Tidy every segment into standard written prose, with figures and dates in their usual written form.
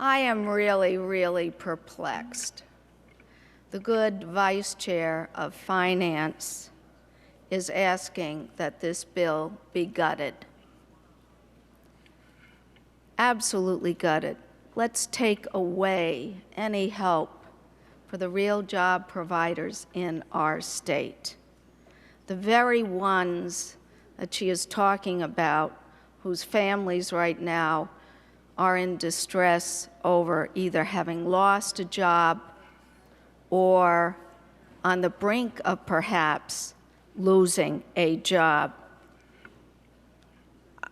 I am really, really perplexed. The good Vice Chair of Finance is asking that this bill be gutted. Absolutely gutted. Let's take away any help for the real job providers in our state. The very ones that she is talking about, whose families right now are in distress over either having lost a job or on the brink of perhaps losing a job.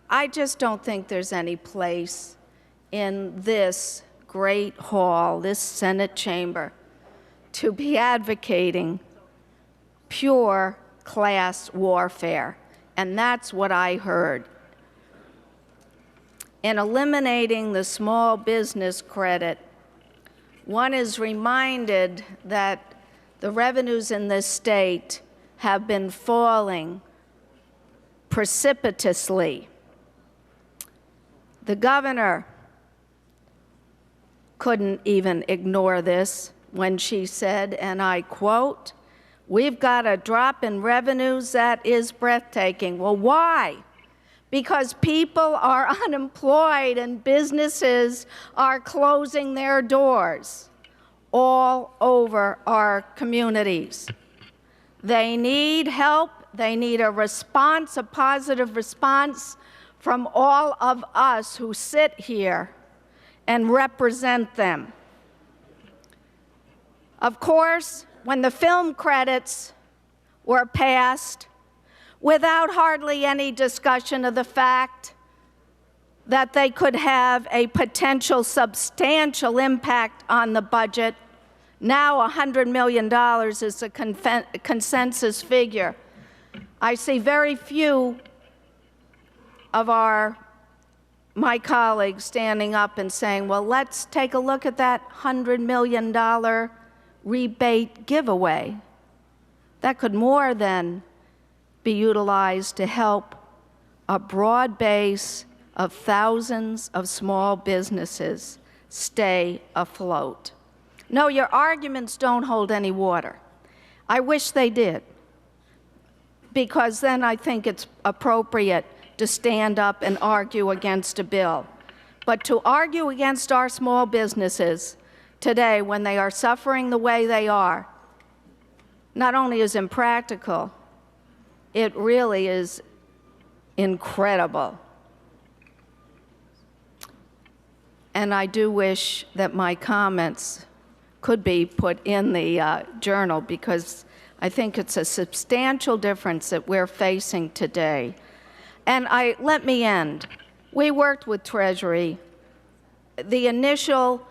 I just don't think there's any place in this great hall, this Senate chamber, to be advocating pure class warfare. And that's what I heard. In eliminating the small business credit, one is reminded that the revenues in this state have been falling precipitously. The governor couldn't even ignore this when she said, and I quote, "We've got a drop in revenues that is breathtaking." Well, why? Because people are unemployed and businesses are closing their doors all over our communities. They need help. They need a response, a positive response from all of us who sit here and represent them. Of course, when the film credits were passed, without hardly any discussion of the fact that they could have a potential substantial impact on the budget. Now $100 million is a consensus figure. I see very few of my colleagues standing up and saying, well, let's take a look at that $100 million rebate giveaway. That could more than be utilized to help a broad base of thousands of small businesses stay afloat. No, your arguments don't hold any water. I wish they did, because then I think it's appropriate to stand up and argue against a bill. But to argue against our small businesses today when they are suffering the way they are, not only is impractical, it really is incredible. And I do wish that my comments could be put in the journal, because I think it's a substantial difference that we're facing today. And let me end. We worked with Treasury. The initial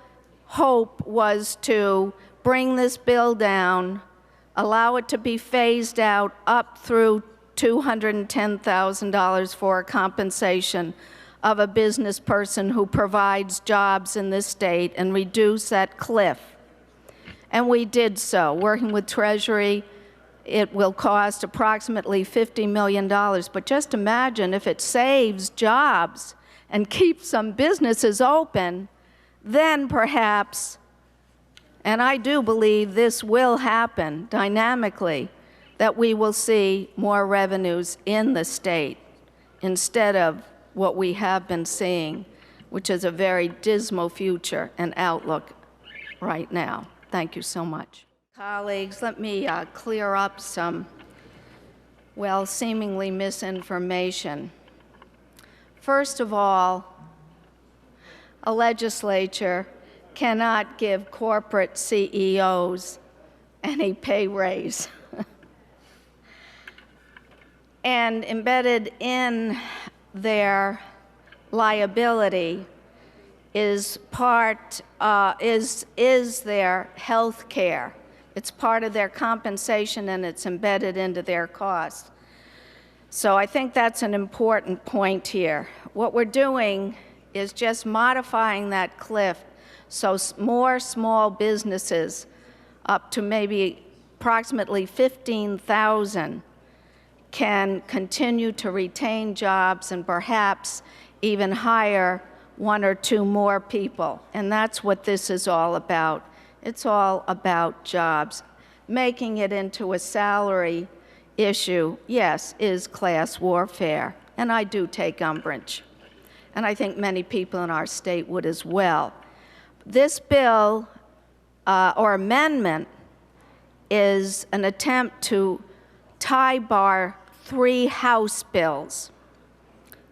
hope was to bring this bill down, allow it to be phased out up through $210,000 for compensation of a business person who provides jobs in this state, and reduce that cliff. And we did so. Working with Treasury, it will cost approximately $50 million. But just imagine if it saves jobs and keeps some businesses open, then perhaps, and I do believe this will happen dynamically, that we will see more revenues in the state instead of what we have been seeing, which is a very dismal future and outlook right now. Thank you so much. Colleagues, let me clear up some, well, seemingly misinformation. First of all, a legislature cannot give corporate CEOs any pay raise. And embedded in their liability is their health care. It's part of their compensation, and it's embedded into their costs. So I think that's an important point here. What we're doing is just modifying that cliff so more small businesses, up to maybe approximately 15,000, can continue to retain jobs and perhaps even hire one or two more people. And that's what this is all about. It's all about jobs. Making it into a salary issue, yes, is class warfare. And I do take umbrage. And I think many people in our state would as well. This bill or amendment is an attempt to tie bar 3 House bills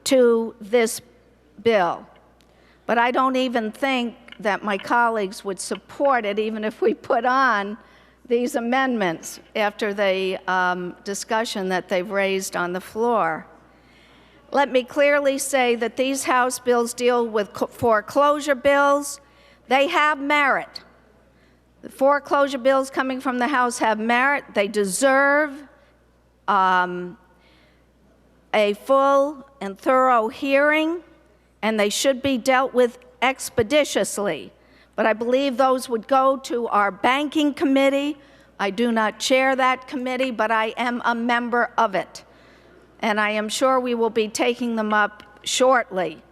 to this bill. But I don't even think that my colleagues would support it, even if we put on these amendments after the discussion that they've raised on the floor. Let me clearly say that these House bills deal with foreclosure bills. They have merit. The foreclosure bills coming from the House have merit. They deserve a full and thorough hearing, and they should be dealt with expeditiously. But I believe those would go to our banking committee. I do not chair that committee, but I am a member of it. And I am sure we will be taking them up shortly.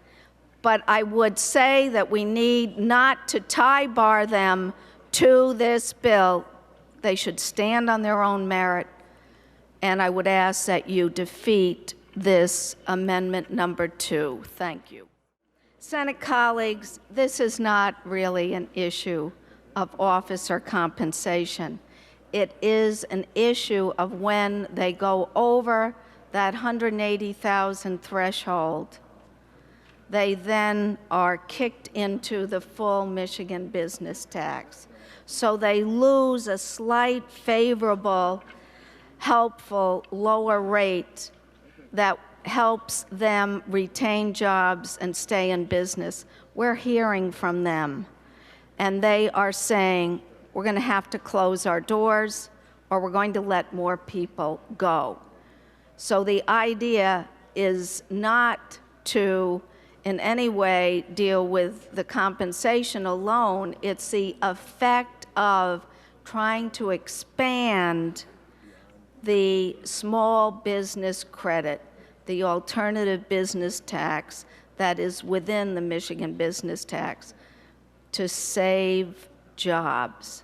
But I would say that we need not to tie bar them to this bill. They should stand on their own merit. And I would ask that you defeat this amendment number 2. Thank you. Senate colleagues, this is not really an issue of officer compensation. It is an issue of when they go over that 180,000 threshold, they then are kicked into the full Michigan business tax. So they lose a slight favorable, helpful, lower rate that helps them retain jobs and stay in business. We're hearing from them, and they are saying, we're going to have to close our doors, or we're going to let more people go. So the idea is not to in any way deal with the compensation alone. It's the effect of trying to expand the small business credit, the alternative business tax that is within the Michigan business tax, to save jobs,